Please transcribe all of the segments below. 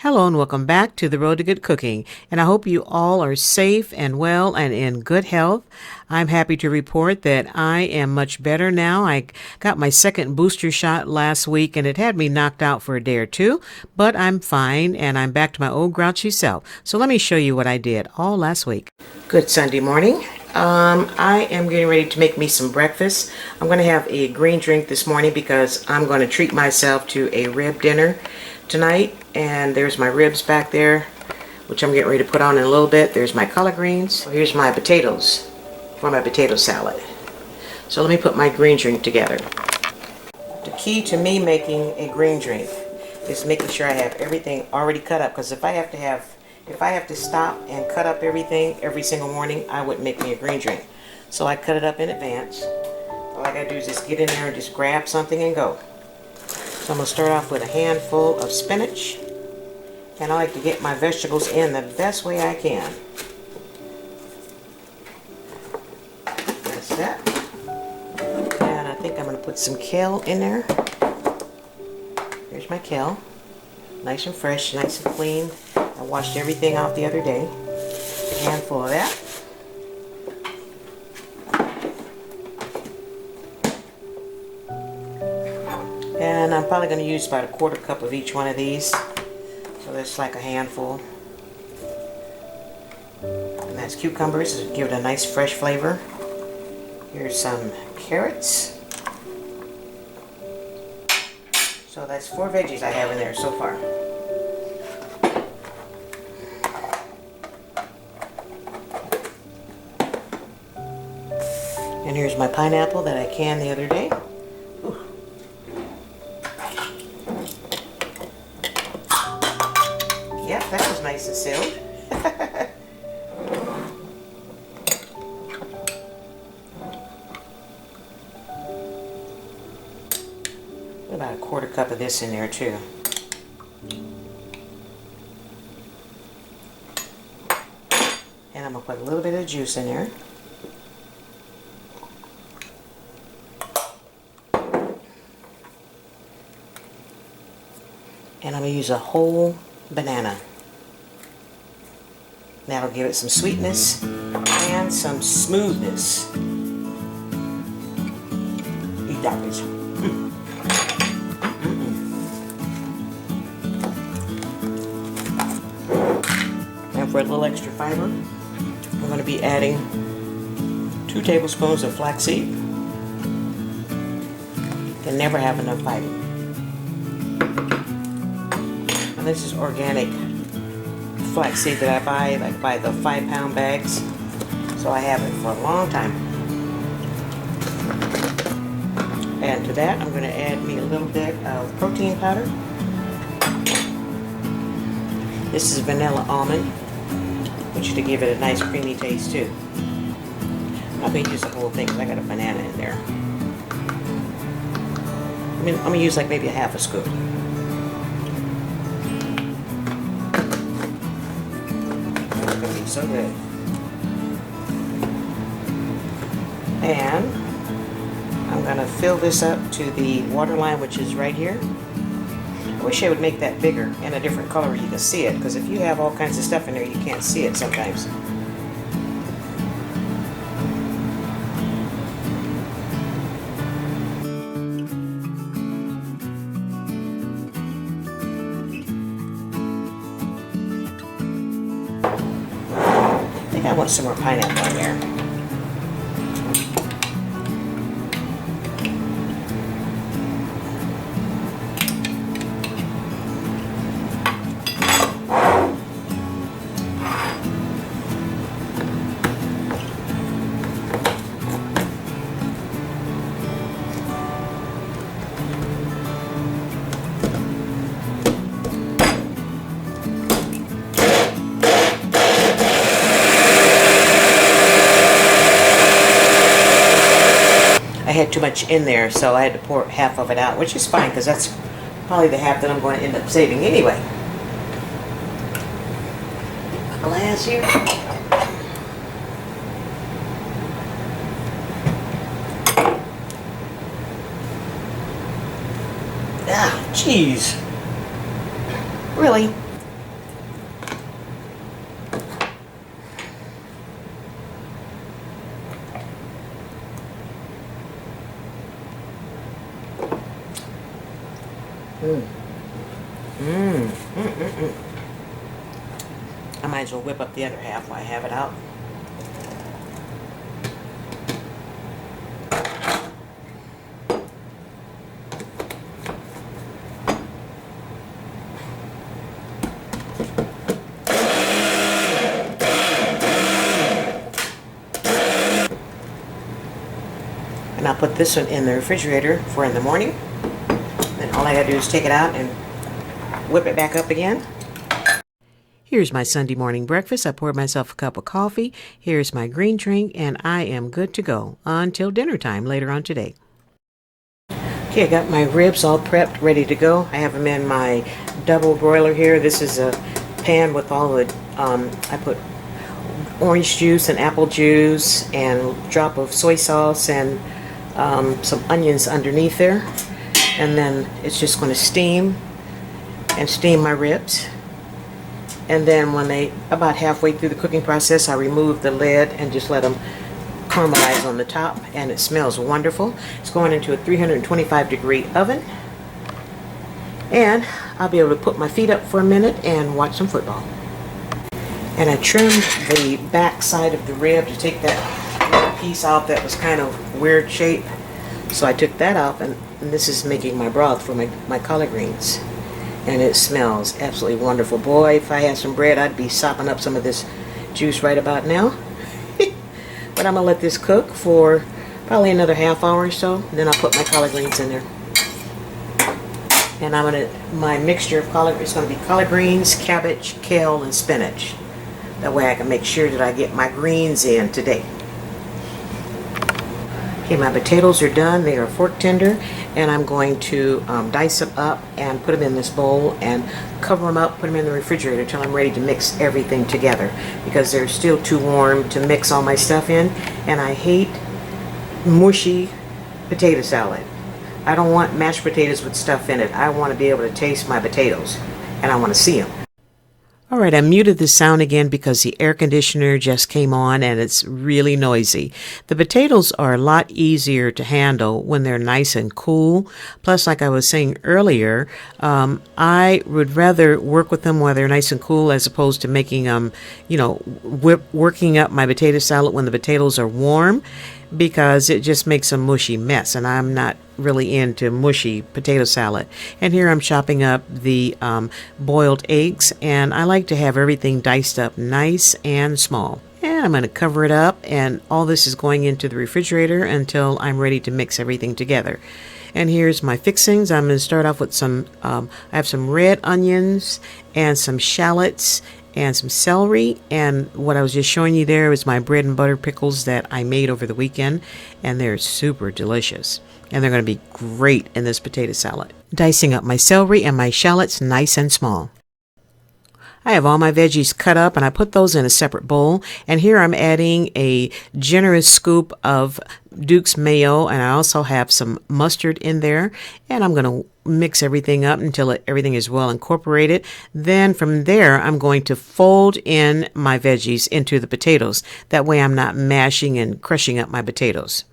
Hello and welcome back to the Road to Good Cooking, and I hope you all are safe and well and in good health. I'm happy to report that I am much better now. I got my second booster shot last week and it had me knocked out for a day or two, but I'm fine and I'm back to my old grouchy self. So let me show you what I did all last week. Good Sunday morning. I am getting ready to make me some breakfast. I'm going to have a green drink this morning because I'm going to treat myself to a rib dinner tonight. And there's my ribs back there, which I'm getting ready to put on in a little bit. There's my collard greens. Here's my potatoes for my potato salad. So let me put my green drink together. The key to me making a green drink is making sure I have everything already cut up, because if I have to stop and cut up everything every single morning, I wouldn't make me a green drink. So I cut it up in advance. All I gotta do is just get in there and just grab something and go. So I'm gonna start off with a handful of spinach. And I like to get my vegetables in the best way I can. That's that. And I think I'm going to put some kale in there. Here's my kale. Nice and fresh, nice and clean. I washed everything off the other day. A handful of that. And I'm probably going to use about a quarter cup of each one of these. So that's like a handful. And that's cucumbers to give it a nice fresh flavor. Here's some carrots. So that's 4 veggies I have in there so far. And here's my pineapple that I canned the other day. Yep, that was nice and sealed. About a quarter cup of this in there too. And I'm going to put a little bit of juice in there. And I'm going to use a whole banana. That'll give it some sweetness and some smoothness. Eat that, please. And for a little extra fiber, I'm going to be adding 2 tablespoons of flaxseed. Can never have enough fiber. And this is organic flaxseed that I buy. I buy the 5-pound bags, so I have it for a long time. And to that, I'm going to add me a little bit of protein powder. This is vanilla almond, which to give it a nice creamy taste too. I'm going to use the whole thing because I got a banana in there. I'm going to use like maybe a half a scoop. So good. And I'm going to fill this up to the water line, which is right here. I wish I would make that bigger and a different color where you can see it, because if you have all kinds of stuff in there, you can't see it sometimes. I want some more pineapple in there. I had too much in there, so I had to pour half of it out, which is fine because that's probably the half that I'm going to end up saving anyway. A glass here. Ah, jeez. Really? I might as well whip up the other half while I have it out. And I'll put this one in the refrigerator for in the morning. Then all I gotta do is take it out and whip it back up again. Here's my Sunday morning breakfast. I poured myself a cup of coffee. Here's my green drink, and I am good to go until dinner time later on today. Okay, I got my ribs all prepped, ready to go. I have them in my double broiler here. This is a pan with all the, I put orange juice and apple juice and a drop of soy sauce and some onions underneath there. And then it's just going to steam my ribs. And then when they about halfway through the cooking process, I remove the lid and just let them caramelize on the top, and it smells wonderful. It's going into a 325-degree oven, and I'll be able to put my feet up for a minute and watch some football. And I trimmed the back side of the rib to take that little piece out that was kind of weird shape. So I took that off, and this is making my broth for my collard greens. And it smells absolutely wonderful. Boy, if I had some bread, I'd be sopping up some of this juice right about now. But I'm going to let this cook for probably another half hour or so. And then I'll put my collard greens in there. And my mixture of collard is going to be collard greens, cabbage, kale, and spinach. That way I can make sure that I get my greens in today. Okay, my potatoes are done. They are fork tender, and I'm going to dice them up and put them in this bowl and cover them up, put them in the refrigerator until I'm ready to mix everything together, because they're still too warm to mix all my stuff in, and I hate mushy potato salad. I don't want mashed potatoes with stuff in it. I want to be able to taste my potatoes, and I want to see them. All right, I muted the sound again because the air conditioner just came on and it's really noisy. The potatoes are a lot easier to handle when they're nice and cool. Plus, like I was saying earlier, I would rather work with them while they're nice and cool as opposed to making them, working up my potato salad when the potatoes are warm, because it just makes a mushy mess, and I'm not really into mushy potato salad. And here I'm chopping up the boiled eggs, and I like to have everything diced up nice and small. And I'm going to cover it up, and all this is going into the refrigerator until I'm ready to mix everything together. And here's my fixings. I'm going to start off with some, I have some red onions and some shallots and some celery, and what I was just showing you there was my bread and butter pickles that I made over the weekend, and they're super delicious, and they're going to be great in this potato salad. Dicing up my celery and my shallots nice and small. I have all my veggies cut up, and I put those in a separate bowl, and here I'm adding a generous scoop of Duke's mayo, and I also have some mustard in there, and I'm going to mix everything up until everything is well incorporated. Then from there, I'm going to fold in my veggies into the potatoes. That way I'm not mashing and crushing up my potatoes.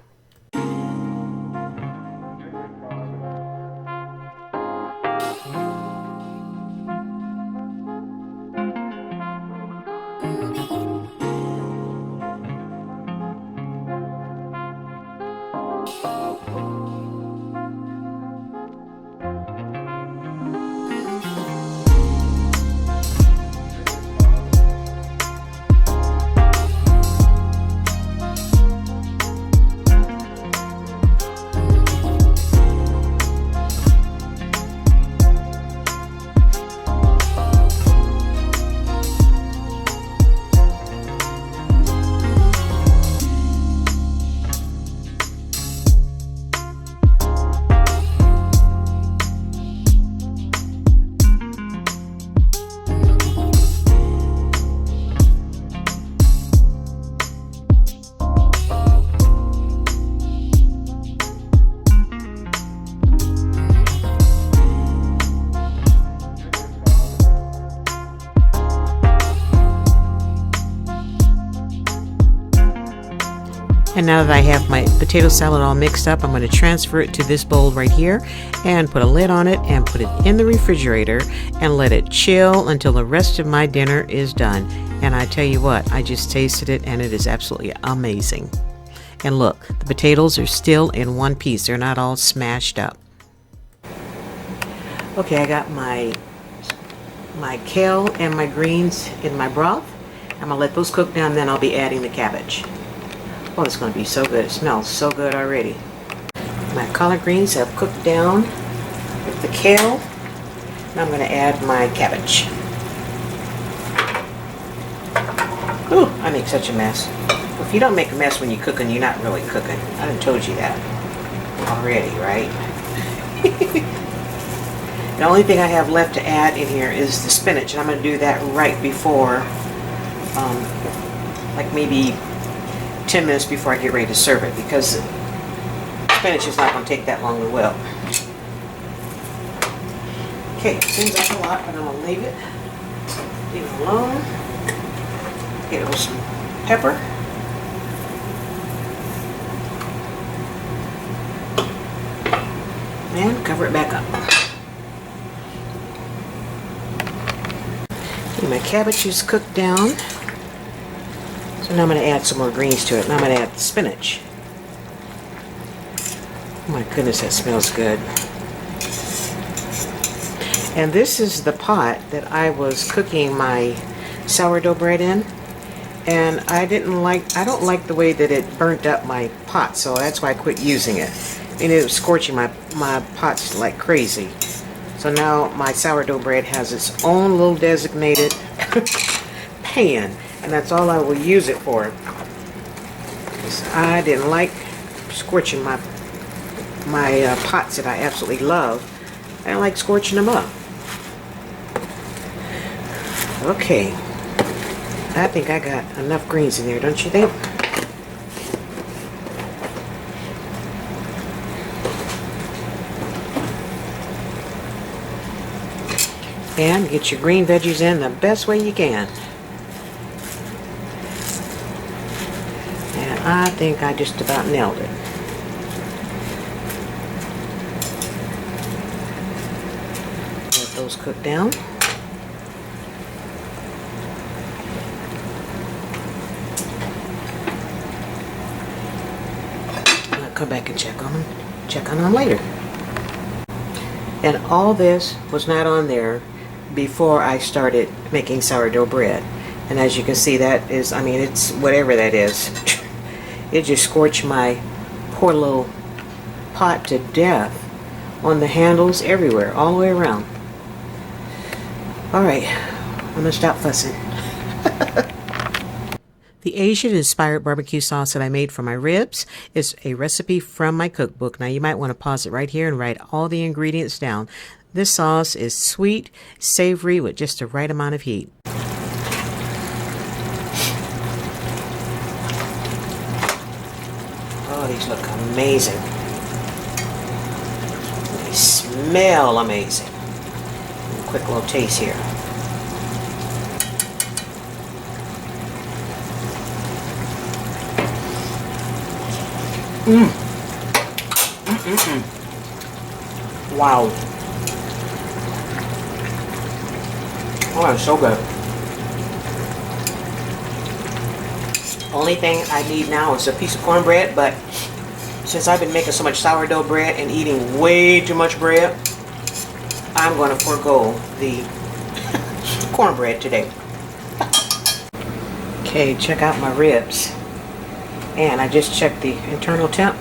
And now that I have my potato salad all mixed up, I'm going to transfer it to this bowl right here and put a lid on it and put it in the refrigerator and let it chill until the rest of my dinner is done. And I tell you what, I just tasted it and it is absolutely amazing. And look, the potatoes are still in one piece. They're not all smashed up. Okay, I got my kale and my greens in my broth. I'm going to let those cook down, then I'll be adding the cabbage. Oh, it's going to be so good. It smells so good already. My collard greens have cooked down with the kale. Now I'm going to add my cabbage. Ooh, I make such a mess. If you don't make a mess when you're cooking, you're not really cooking. I done told you that already, right? The only thing I have left to add in here is the spinach, and I'm going to do that right before, like maybe 10 minutes before I get ready to serve it, because spinach is not going to take that long to wilt. Okay, seems like a lot, but I'm going to leave it alone. Get it with some pepper. And cover it back up. Okay, my cabbage is cooked down. So now I'm going to add some more greens to it. Now I'm going to add the spinach. Oh my goodness, that smells good. And this is the pot that I was cooking my sourdough bread in. And I don't like the way that it burnt up my pot, so that's why I quit using it. And it was scorching my pots like crazy. So now my sourdough bread has its own little designated pan, and that's all I will use it for. I didn't like scorching my pots that I absolutely love. I don't like scorching them up. Okay, I think I got enough greens in there, don't you think? And get your green veggies in the best way you can. And I think I just about nailed it. Let those cook down. I'll come back and check on them later. And all this was not on there before I started making sourdough bread. And as you can see, that is, I mean, it's whatever that is. It just scorched my poor little pot to death on the handles everywhere, all the way around. Alright, I'm going to stop fussing. The Asian-inspired barbecue sauce that I made for my ribs is a recipe from my cookbook. Now, you might want to pause it right here and write all the ingredients down. This sauce is sweet, savory, with just the right amount of heat. Oh, these look amazing. They smell amazing. A quick little taste here. Wow. Oh, it's so good. Only thing I need now is a piece of cornbread, but since I've been making so much sourdough bread and eating way too much bread, I'm going to forego the cornbread today. Okay, check out my ribs. And I just checked the internal temp.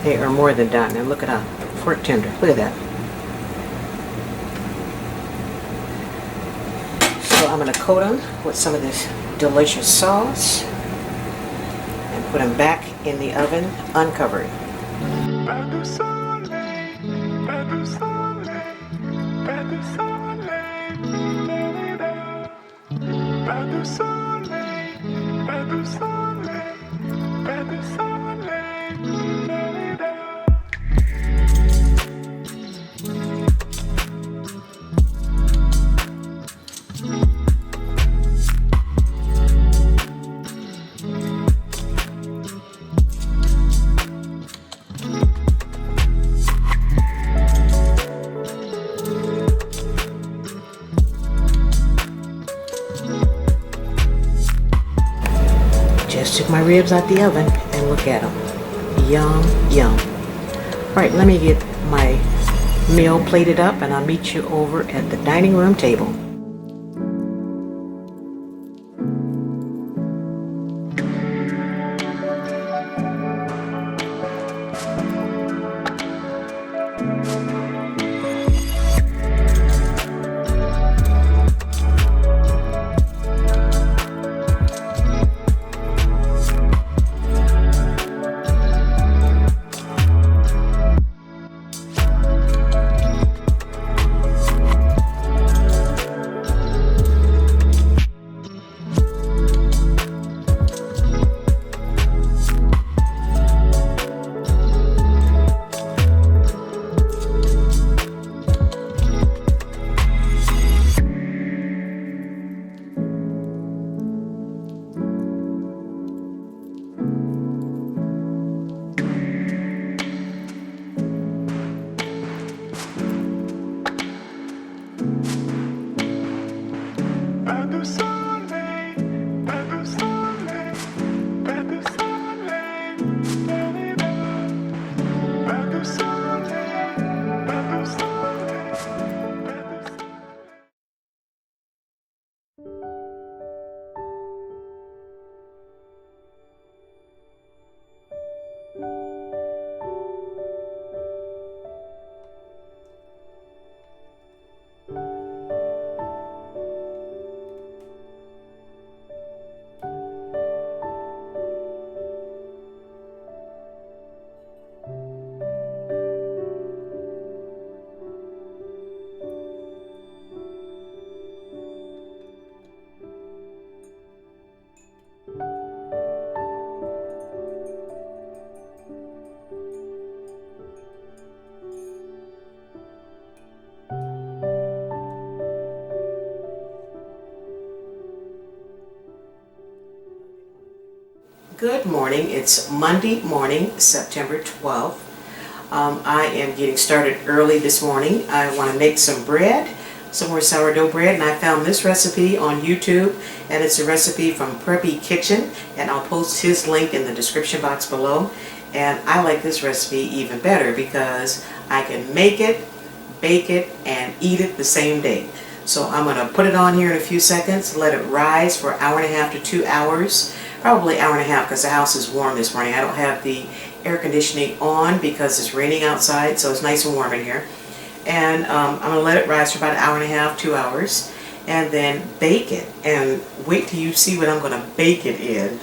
They are more than done. Now look at that, fork tender. Look at that. So I'm going to coat them with some of this delicious sauce and put them back in the oven uncovered. took my ribs out the oven and look at them. Yum, yum. All right, let me get my meal plated up and I'll meet you over at the dining room table. Good morning. It's Monday morning, September 12th. I am getting started early this morning. I want to make some bread, some more sourdough bread, and I found this recipe on YouTube, and it's a recipe from Preppy Kitchen, and I'll post his link in the description box below. And I like this recipe even better because I can make it, bake it, and eat it the same day. So I'm going to put it on here in a few seconds, let it rise for an hour and a half to 2 hours. Probably an hour and a half because the house is warm this morning. I don't have the air conditioning on because it's raining outside, so it's nice and warm in here. And I'm going to let it rise for about an hour and a half, 2 hours, and then bake it. And wait till you see what I'm going to bake it in.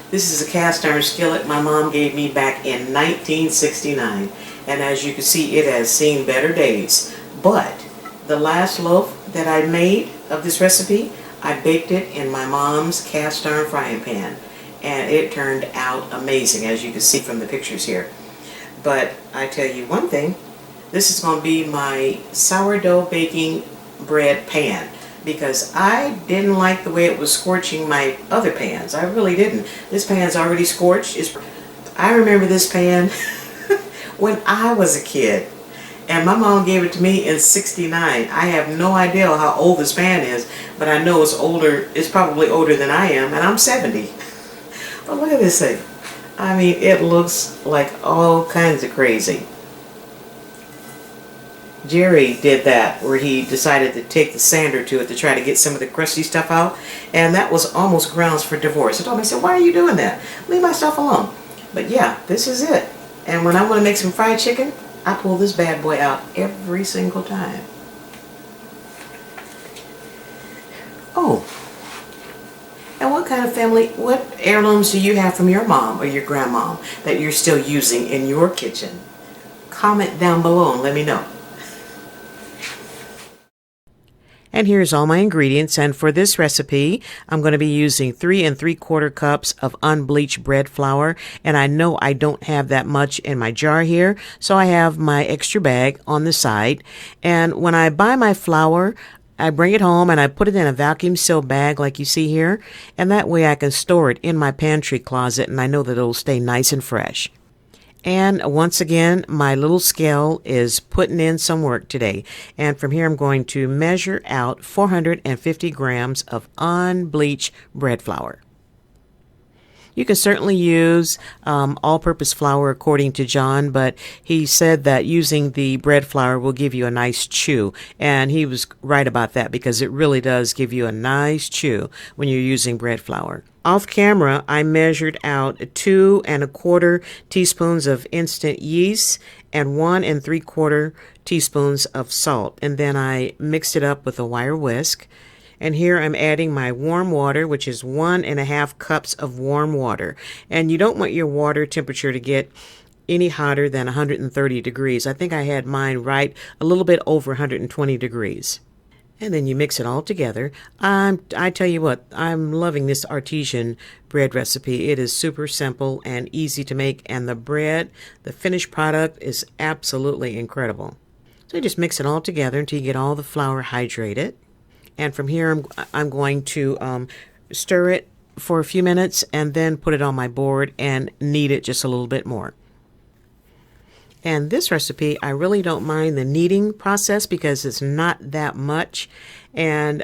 This is a cast iron skillet my mom gave me back in 1969. And as you can see, it has seen better days. But the last loaf that I made of this recipe, I baked it in my mom's cast iron frying pan, and it turned out amazing, as you can see from the pictures here. But I tell you one thing, this is going to be my sourdough baking bread pan, because I didn't like the way it was scorching my other pans. I really didn't. This pan's already scorched. I remember this pan when I was a kid. And my mom gave it to me in '69. I have no idea how old this pan is, but I know it's older. It's probably older than I am, and I'm 70. But look at this thing. I mean, it looks like all kinds of crazy. Jerry did that, where he decided to take the sander to it to try to get some of the crusty stuff out, and that was almost grounds for divorce. He told me, I said, "Why are you doing that? Leave my stuff alone." But yeah, this is it. And when I want to make some fried chicken, I pull this bad boy out every single time. Oh, and what kind of family, what heirlooms do you have from your mom or your grandmom that you're still using in your kitchen? Comment down below and let me know. And here's all my ingredients, and for this recipe I'm going to be using 3 3/4 cups of unbleached bread flour, and I know I don't have that much in my jar here, so I have my extra bag on the side. And when I buy my flour, I bring it home and I put it in a vacuum sealed bag like you see here, and that way I can store it in my pantry closet, and I know that it'll stay nice and fresh. And once again, my little scale is putting in some work today. And from here, I'm going to measure out 450 grams of unbleached bread flour. You can certainly use all-purpose flour according to John, but he said that using the bread flour will give you a nice chew. And he was right about that because it really does give you a nice chew when you're using bread flour. Off camera, I measured out 2 1/4 teaspoons of instant yeast and 1 3/4 teaspoons of salt. And then I mixed it up with a wire whisk. And here I'm adding my warm water, which is 1 1/2 cups of warm water. And you don't want your water temperature to get any hotter than 130 degrees. I think I had mine right a little bit over 120 degrees. And then you mix it all together. I tell you what, I'm loving this artisan bread recipe. It is super simple and easy to make, and the bread, the finished product, is absolutely incredible. So you just mix it all together until you get all the flour hydrated. And from here, I'm going to stir it for a few minutes and then put it on my board and knead it just a little bit more. And this recipe, I really don't mind the kneading process because it's not that much. And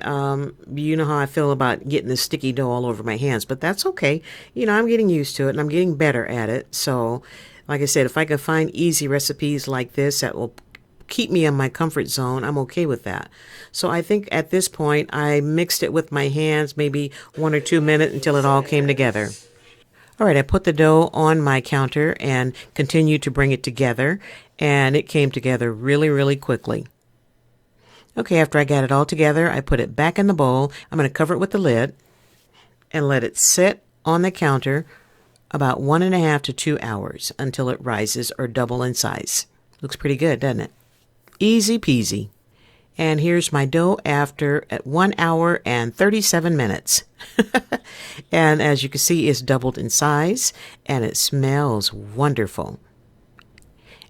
you know how I feel about getting the sticky dough all over my hands, but that's okay. You know, I'm getting used to it and I'm getting better at it. So, like I said, if I can find easy recipes like this that will keep me in my comfort zone, I'm okay with that. So I think at this point, I mixed it with my hands, maybe 1 or 2 minutes until it all came together. All right, I put the dough on my counter and continued to bring it together, and it came together really, really quickly. Okay, after I got it all together, I put it back in the bowl. I'm going to cover it with the lid and let it sit on the counter about 1 1/2 to 2 hours until it rises or double in size. Looks pretty good, doesn't it? Easy peasy. And here's my dough after at 1 hour and 37 minutes. And as you can see, it's doubled in size and it smells wonderful.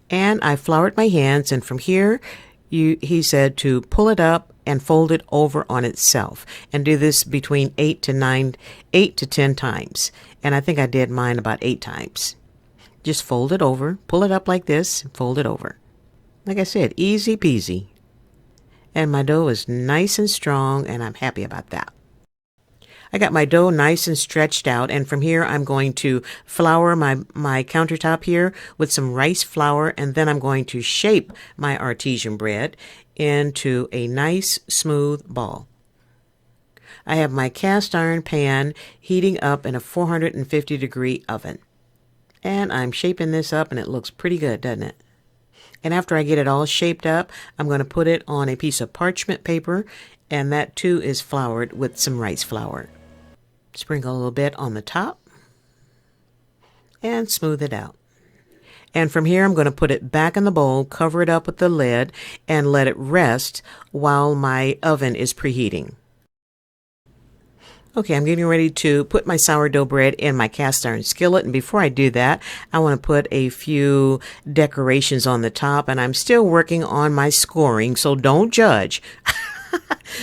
And I floured my hands, and from here, he said to pull it up and fold it over on itself and do this between 8 to 10 times. And I think I did mine about 8 times. Just fold it over, pull it up like this, and fold it over. Like I said, easy peasy. And my dough is nice and strong, and I'm happy about that. I got my dough nice and stretched out, and from here I'm going to flour my countertop here with some rice flour, and then I'm going to shape my artisan bread into a nice smooth ball. I have my cast iron pan heating up in a 450-degree oven. And I'm shaping this up, and it looks pretty good, doesn't it? And after I get it all shaped up, I'm going to put it on a piece of parchment paper, and that too is floured with some rice flour. Sprinkle a little bit on the top and smooth it out. And from here, I'm going to put it back in the bowl, cover it up with the lid, and let it rest while my oven is preheating. Okay, I'm getting ready to put my sourdough bread in my cast iron skillet, and before I do that, I want to put a few decorations on the top, and I'm still working on my scoring, so don't judge.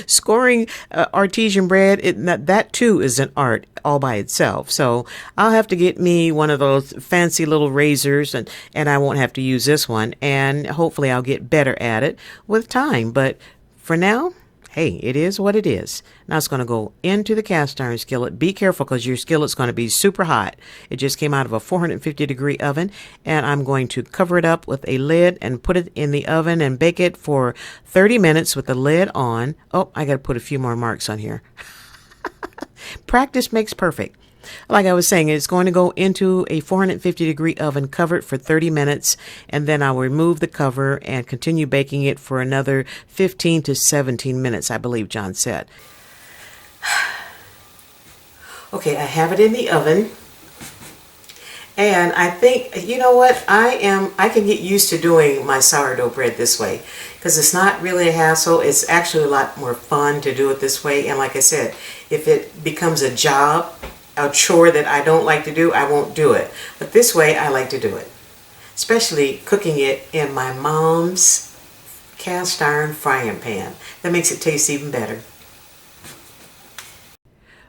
Scoring artisan bread, that too is an art all by itself. So I'll have to get me one of those fancy little razors, and I won't have to use this one, and hopefully I'll get better at it with time. But for now, hey, it is what it is. Now it's going to go into the cast iron skillet. Be careful because your skillet's going to be super hot. It just came out of a 450-degree oven, and I'm going to cover it up with a lid and put it in the oven and bake it for 30 minutes with the lid on. Oh, I got to put a few more marks on here. Practice makes perfect. Like I was saying, it's going to go into a 450-degree oven covered for 30 minutes, and then I'll remove the cover and continue baking it for another 15 to 17 minutes, I believe John said. Okay, I have it in the oven, and I think, you know what, I can get used to doing my sourdough bread this way because it's not really a hassle. It's actually a lot more fun to do it this way, and like I said, if it becomes a chore that I don't like to do, I won't do it. But this way, I like to do it. Especially cooking it in my mom's cast iron frying pan. That makes it taste even better.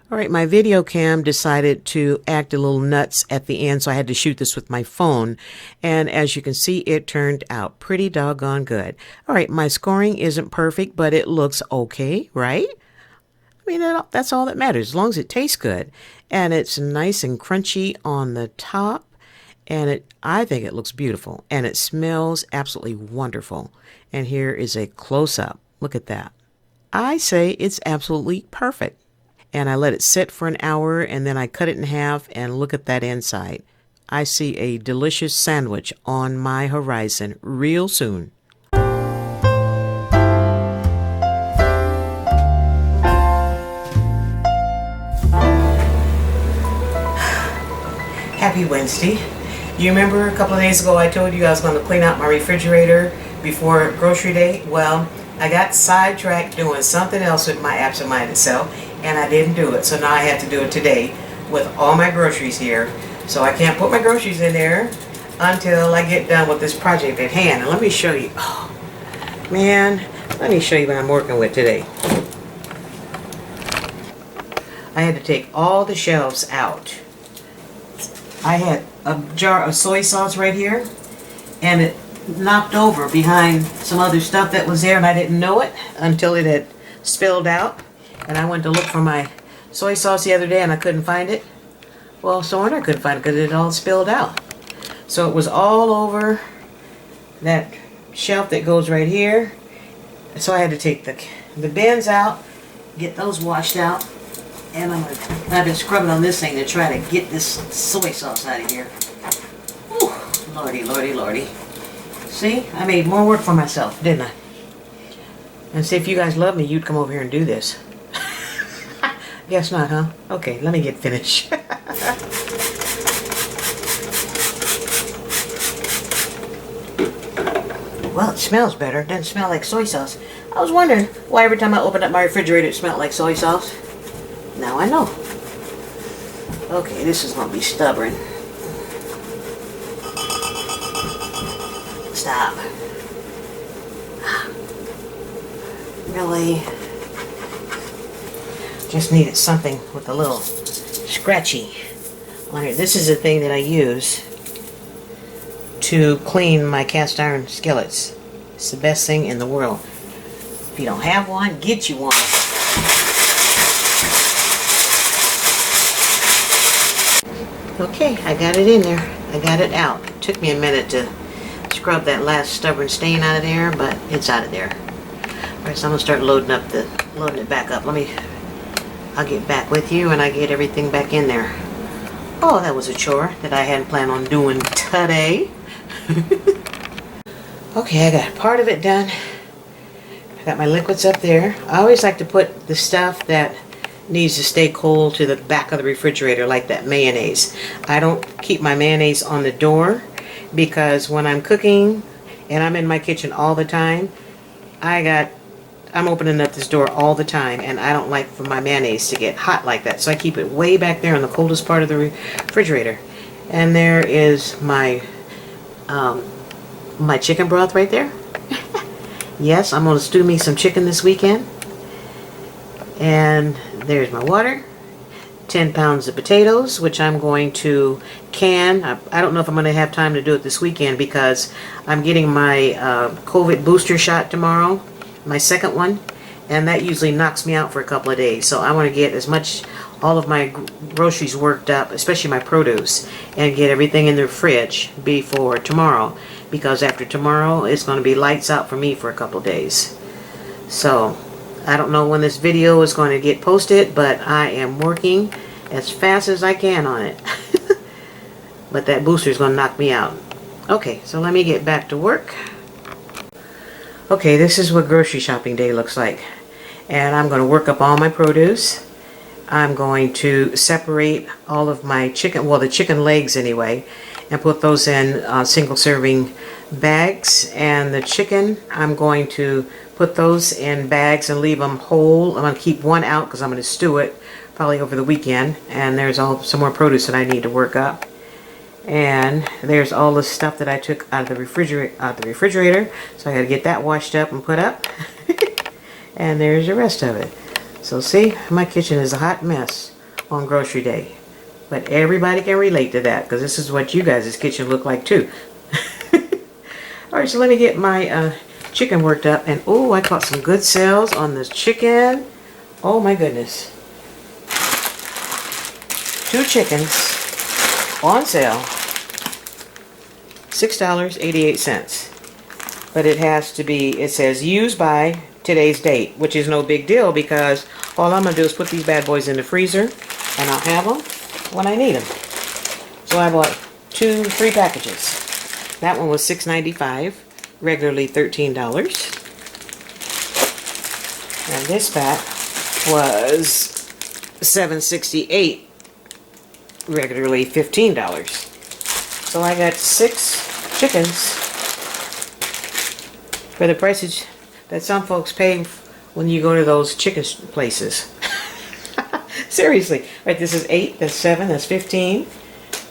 All right, my video cam decided to act a little nuts at the end, so I had to shoot this with my phone. And as you can see, it turned out pretty doggone good. All right, my scoring isn't perfect, but it looks okay, right? mean, that's all that matters, as long as it tastes good. And it's nice and crunchy on the top. And I think it looks beautiful. And it smells absolutely wonderful. And here is a close-up. Look at that. I say it's absolutely perfect. And I let it sit for an hour, and then I cut it in half, and look at that inside. I see a delicious sandwich on my horizon real soon. Happy Wednesday. You remember a couple of days ago I told you I was going to clean out my refrigerator before grocery day? Well, I got sidetracked doing something else with my absent-minded self, and I didn't do it. So now I have to do it today with all my groceries here. So I can't put my groceries in there until I get done with this project at hand. And let me show you. Oh, man, let me show you what I'm working with today. I had to take all the shelves out. I had a jar of soy sauce right here, and it knocked over behind some other stuff that was there, and I didn't know it until it had spilled out. And I went to look for my soy sauce the other day, and I couldn't find it. Well, so I couldn't find it because it all spilled out. So it was all over that shelf that goes right here. So I had to take the bins out, get those washed out, and I've been scrubbing on this thing to try to get this soy sauce out of here. Whew, lordy, lordy, lordy. See, I made more work for myself, didn't I? And see, if you guys love me, you'd come over here and do this. Guess not, huh? Okay, let me get finished. Well, it smells better. It doesn't smell like soy sauce. I was wondering why every time I opened up my refrigerator it smelled like soy sauce. Now I know. Okay, this is going to be stubborn. Stop. Really? Just needed something with a little scratchy on here. This is the thing that I use to clean my cast iron skillets. It's the best thing in the world. If you don't have one, get you one. Okay, I got it in there. I got it out. It took me a minute to scrub that last stubborn stain out of there, but it's out of there. Alright, so I'm gonna start loading it back up. I'll get back with you and I get everything back in there. Oh, that was a chore that I hadn't planned on doing today. Okay, I got part of it done. I got my liquids up there. I always like to put the stuff that needs to stay cold to the back of the refrigerator, like that mayonnaise. I don't keep my mayonnaise on the door because when I'm cooking and I'm in my kitchen all the time, I'm opening up this door all the time, and I don't like for my mayonnaise to get hot like that. So I keep it way back there in the coldest part of the refrigerator. And there is my my chicken broth right there. Yes, I'm going to stew me some chicken this weekend. And there's my water. 10 pounds of potatoes, which I'm going to can. I don't know if I'm going to have time to do it this weekend because I'm getting my COVID booster shot tomorrow, my second one, and that usually knocks me out for a couple of days. So I want to get all of my groceries worked up, especially my produce, and get everything in the fridge before tomorrow, because after tomorrow it's going to be lights out for me for a couple of days. So I don't know when this video is going to get posted, but I am working as fast as I can on it. But that booster is going to knock me out. Okay, so let me get back to work. Okay, this is what grocery shopping day looks like. And I'm going to work up all my produce. I'm going to separate all of my chicken, well, the chicken legs anyway, and put those in single serving bags. And the chicken, I'm going to put those in bags and leave them whole. I'm going to keep one out because I'm going to stew it probably over the weekend. And there's some more produce that I need to work up. And there's all the stuff that I took out of the refrigerator. So I got to get that washed up and put up. And there's the rest of it. So see, my kitchen is a hot mess on grocery day. But everybody can relate to that because this is what you guys' kitchen look like too. Alright, so let me get my chicken worked up. And oh, I caught some good sales on this chicken. Oh my goodness. 2 chickens on sale. $6.88. But it has to be, it says used by today's date, which is no big deal because all I'm going to do is put these bad boys in the freezer and I'll have them when I need them. So I bought 3 packages. That one was $6.95, regularly $13. And this pack was $7.68, regularly $15. So I got 6 chickens for the prices that some folks pay when you go to those chicken places. Seriously. Right, this is 8, that's 7, that's 15,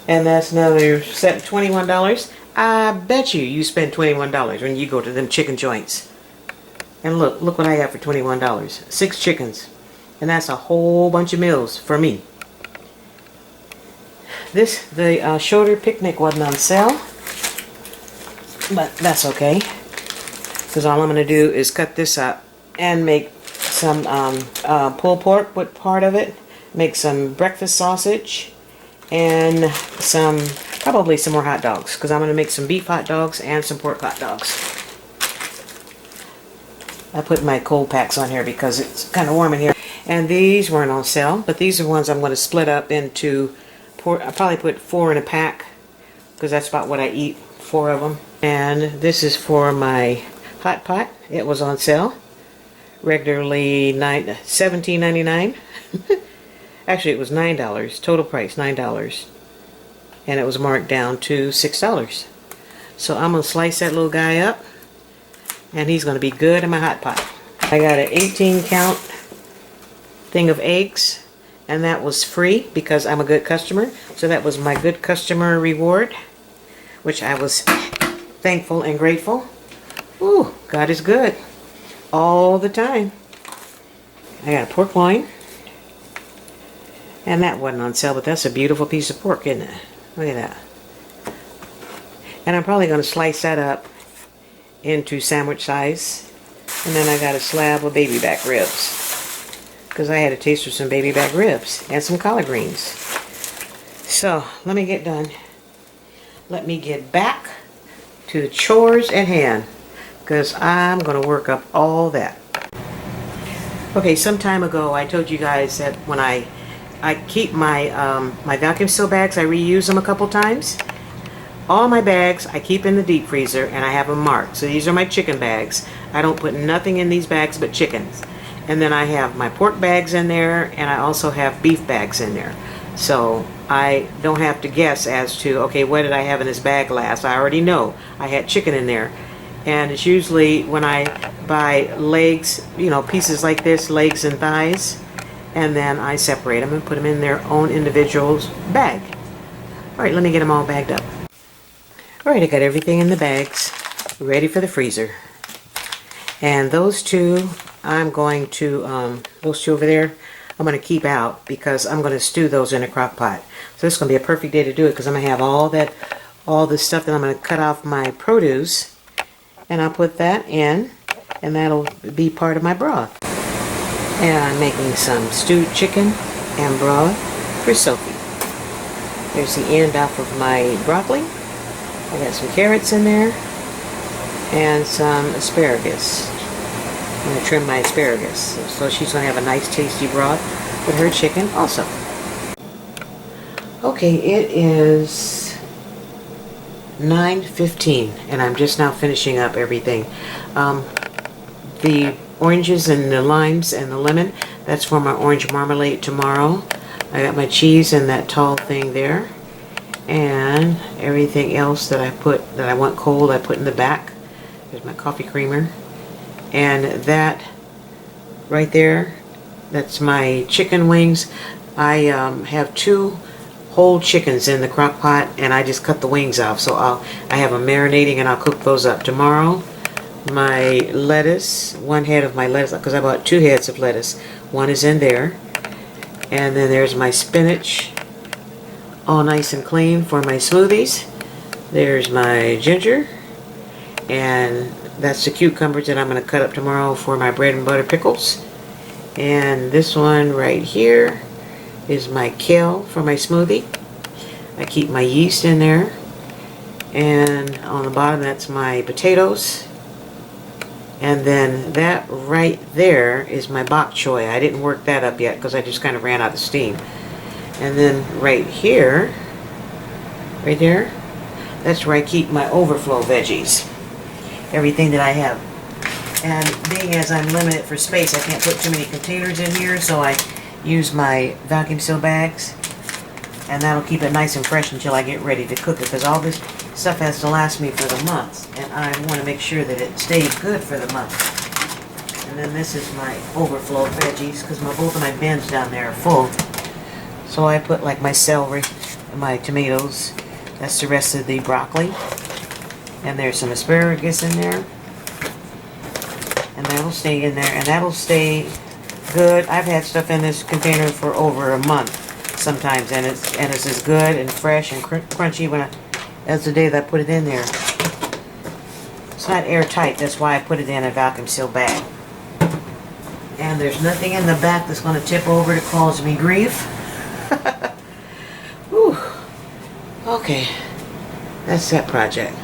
and that's another $21. I bet you spend $21 when you go to them chicken joints. And look what I got for $21. 6 chickens. And that's a whole bunch of meals for me. The shoulder picnic wasn't on sale, but that's okay. Because all I'm going to do is cut this up and make some pulled pork with part of it. Make some breakfast sausage and probably some more hot dogs. Because I'm going to make some beef hot dogs and some pork hot dogs. I put my cold packs on here because it's kind of warm in here. And these weren't on sale, but these are ones I'm going to split up into. I'll probably put 4 in a pack because that's about what I eat, 4 of them. And this is for my hot pot. It was on sale, regularly $17.99. Actually, it was $9. Total price $9, and it was marked down to $6. So I'm gonna slice that little guy up, and he's gonna be good in my hot pot. I got an 18-count thing of eggs, and that was free because I'm a good customer. So that was my good customer reward, which I was thankful and grateful. Ooh, God is good all the time. I got a pork loin, and that wasn't on sale, but that's a beautiful piece of pork, isn't it? Look at that. And I'm probably going to slice that up into sandwich size. And then I got a slab of baby back ribs because I had a taste of some baby back ribs and some collard greens. So let me get done. Let me get back to the chores at hand because I'm going to work up all that. Okay, some time ago I told you guys that when I keep my my vacuum seal bags, I reuse them a couple times. All my bags I keep in the deep freezer and I have them marked. So these are my chicken bags. I don't put nothing in these bags but chickens. And then I have my pork bags in there, and I also have beef bags in there. So I don't have to guess as to, okay, what did I have in this bag last? I already know I had chicken in there. And it's usually when I buy legs, you know, pieces like this, legs and thighs, and then I separate them and put them in their own individual bag. All right, let me get them all bagged up. All right, I got everything in the bags, ready for the freezer. And those two, I'm going to, those two over there, I'm going to keep out because I'm going to stew those in a crock pot. So this is going to be a perfect day to do it because I'm going to have all the stuff that I'm going to cut off my produce, and I'll put that in, and that'll be part of my broth. And I'm making some stewed chicken and broth for Sophie. There's the end off of my broccoli. I got some carrots in there and some asparagus. I'm going to trim my asparagus. So she's going to have a nice tasty broth with her chicken also. Okay, it is 9:15 and I'm just now finishing up everything. The oranges and the limes and the lemon, that's for my orange marmalade tomorrow. I got my cheese in that tall thing there. And everything else that I want cold, I put in the back. There's my coffee creamer. And that right there, that's my chicken wings. I have 2 whole chickens in the crock pot, and I just cut the wings off. So I have them marinating, and I'll cook those up tomorrow. My lettuce, 1 head of my lettuce, because I bought 2 heads of lettuce. 1 is in there. And then there's my spinach, all nice and clean for my smoothies. There's my ginger, and that's the cucumbers that I'm going to cut up tomorrow for my bread and butter pickles. And this one right here is my kale for my smoothie. I keep my yeast in there. And on the bottom, that's my potatoes. And then that right there is my bok choy. I didn't work that up yet because I just kind of ran out of steam. And then right here, right there, that's where I keep my overflow veggies. Everything that I have. And being as I'm limited for space, I can't put too many containers in here, so I use my vacuum seal bags. And that'll keep it nice and fresh until I get ready to cook it, because all this stuff has to last me for the month, and I want to make sure that it stays good for the month. And then this is my overflow veggies, because both of my bins down there are full. So I put like my celery, my tomatoes, that's the rest of the broccoli, and there's some asparagus in there, and that'll stay in there, and that'll stay good. I've had stuff in this container for over a month sometimes, and it's as good and fresh and crunchy as the day that I put it in there. It's not airtight, that's why I put it in a vacuum seal bag. And there's nothing in the back that's going to tip over to cause me grief. Whew. Okay, that's that project.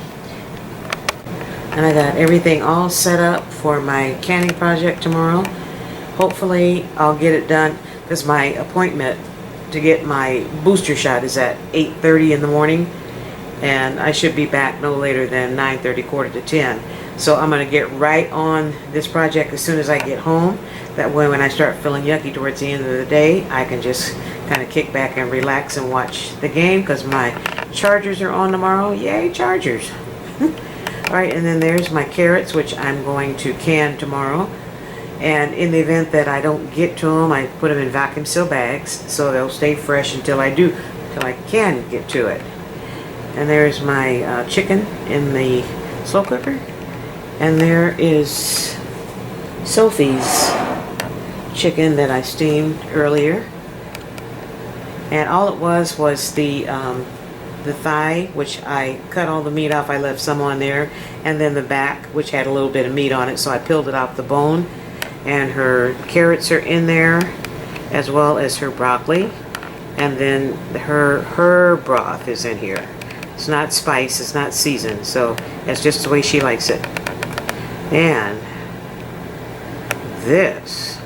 And I got everything all set up for my canning project tomorrow. Hopefully I'll get it done, because my appointment to get my booster shot is at 8:30 in the morning, and I should be back no later than 9:30, quarter to 10. So I'm going to get right on this project as soon as I get home. That way when I start feeling yucky towards the end of the day, I can just kind of kick back and relax and watch the game, because my Chargers are on tomorrow. Yay, Chargers. Alright, and then there's my carrots, which I'm going to can tomorrow. And in the event that I don't get to them, I put them in vacuum seal bags, so they'll stay fresh until I can get to it. And there's my chicken in the slow cooker. And there is Sophie's chicken that I steamed earlier. And all it was the thigh, which I cut all the meat off. I left some on there. And then the back, which had a little bit of meat on it, so I peeled it off the bone. And her carrots are in there, as well as her broccoli. And then her broth is in here. It's not spiced, it's not seasoned, so that's just the way she likes it. And this,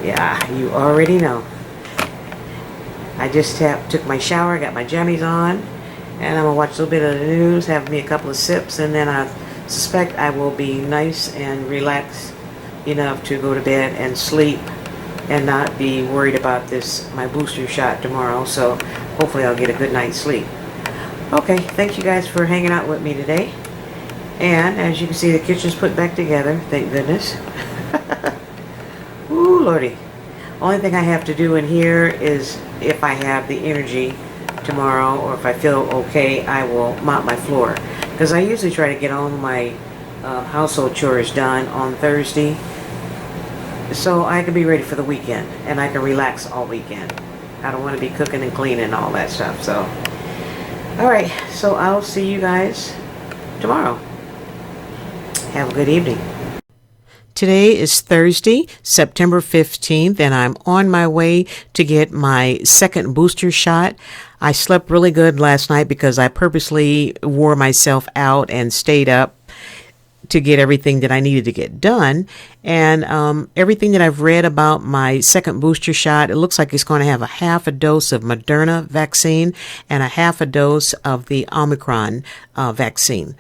yeah, you already know. I just took my shower, got my jammies on, and I'm gonna watch a little bit of the news, have me a couple of sips, and then I suspect I will be nice and relaxed enough to go to bed and sleep and not be worried about my booster shot tomorrow. So hopefully I'll get a good night's sleep. Okay, thank you guys for hanging out with me today. And as you can see, the kitchen's put back together, thank goodness. Ooh, lordy. Only thing I have to do in here is, if I have the energy tomorrow, or if I feel okay, I will mop my floor. Because I usually try to get all my household chores done on Thursday, so I can be ready for the weekend, and I can relax all weekend. I don't want to be cooking and cleaning and all that stuff. So, alright, so I'll see you guys tomorrow. Have a good evening. Today is Thursday, September 15th, and I'm on my way to get my second booster shot. I slept really good last night because I purposely wore myself out and stayed up to get everything that I needed to get done. And everything that I've read about my second booster shot, it looks like it's going to have a half a dose of Moderna vaccine and a half a dose of the Omnicron vaccine.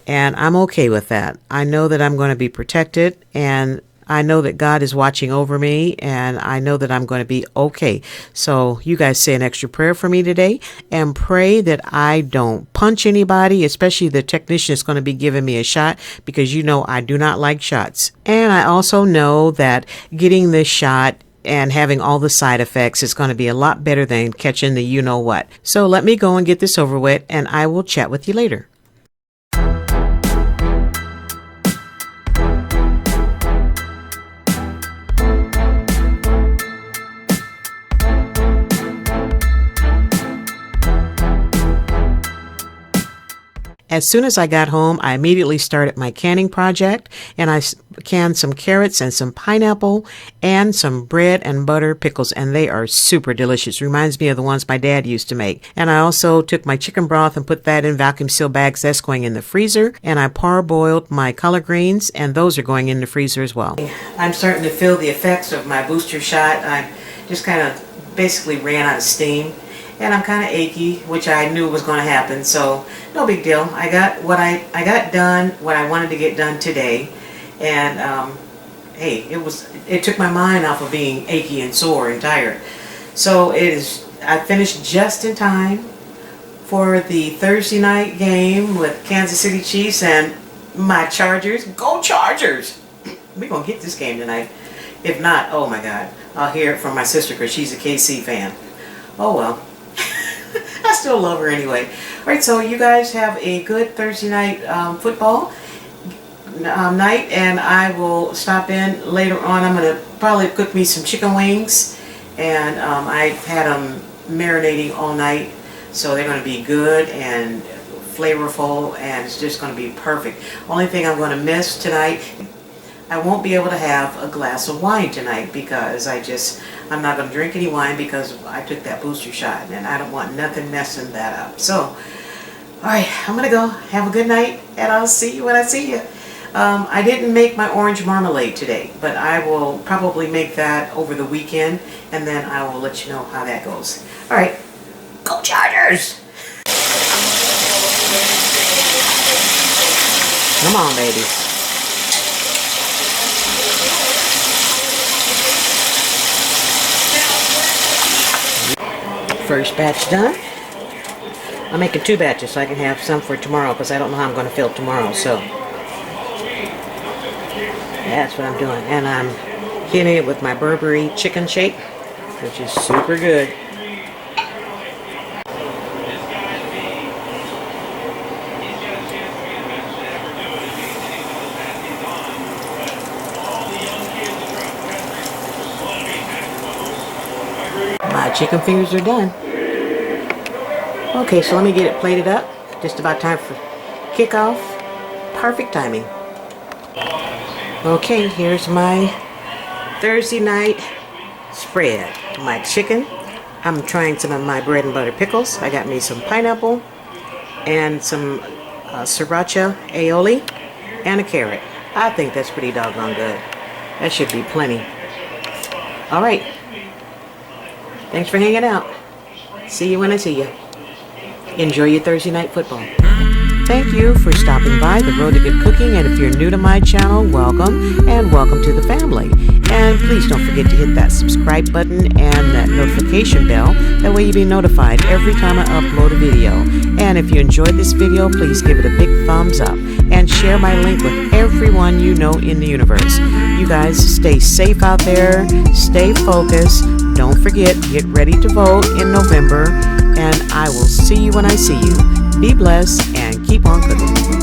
And I'm okay with that. I know that I'm going to be protected, and I know that God is watching over me, and I know that I'm going to be okay. So you guys say an extra prayer for me today, and pray that I don't punch anybody, especially the technician that's going to be giving me a shot, because you know I do not like shots. And I also know that getting this shot and having all the side effects is going to be a lot better than catching the you-know-what. So let me go and get this over with, and I will chat with you later. As soon as I got home, I immediately started my canning project, and I canned some carrots and some pineapple and some bread and butter pickles, and they are super delicious. Reminds me of the ones my dad used to make. And I also took my chicken broth and put that in vacuum seal bags. That's going in the freezer. And I parboiled my collard greens, and those are going in the freezer as well. I'm starting to feel the effects of my booster shot. I just kind of basically ran out of steam. And I'm kind of achy, which I knew was going to happen, so no big deal. I got I got done what I wanted to get done today, and hey, it took my mind off of being achy and sore and tired. So I finished just in time for the Thursday night game with Kansas City Chiefs and my Chargers. Go Chargers! We're gonna get this game tonight. If not, oh my God, I'll hear it from my sister because she's a KC fan. Oh well. I still love her anyway. Alright, so you guys have a good Thursday night football night, and I will stop in later on. I'm going to probably cook me some chicken wings, and I've had them marinating all night, so they're going to be good and flavorful, and it's just going to be perfect. Only thing I'm going to miss tonight, I won't be able to have a glass of wine tonight because I'm not going to drink any wine because I took that booster shot, and I don't want nothing messing that up. So, alright, I'm going to go. Have a good night, and I'll see you when I see you. I didn't make my orange marmalade today, but I will probably make that over the weekend, and then I will let you know how that goes. Alright, go Chargers! Come on, baby. First batch done. I'm making 2 batches so I can have some for tomorrow because I don't know how I'm going to feel tomorrow. So that's what I'm doing. And I'm hitting it with my Burberry chicken shake, which is super good. My chicken fingers are done. Okay, so let me get it plated up. Just about time for kickoff. Perfect timing. Okay, here's my Thursday night spread. My chicken. I'm trying some of my bread and butter pickles. I got me some pineapple and some sriracha aioli and a carrot. I think that's pretty doggone good. That should be plenty. Alright. Thanks for hanging out. See you when I see you. Enjoy your Thursday night football. Thank you for stopping by the Roed to Good Cooking, and if you're new to my channel, welcome, and welcome to the family. And please don't forget to hit that subscribe button and that notification bell. That way you'll be notified every time I upload a video. And if you enjoyed this video, please give it a big thumbs up and share my link with everyone you know in the universe. You guys stay safe out there, stay focused. Don't forget, get ready to vote in November, and I will see you when I see you. Be blessed and keep on cooking.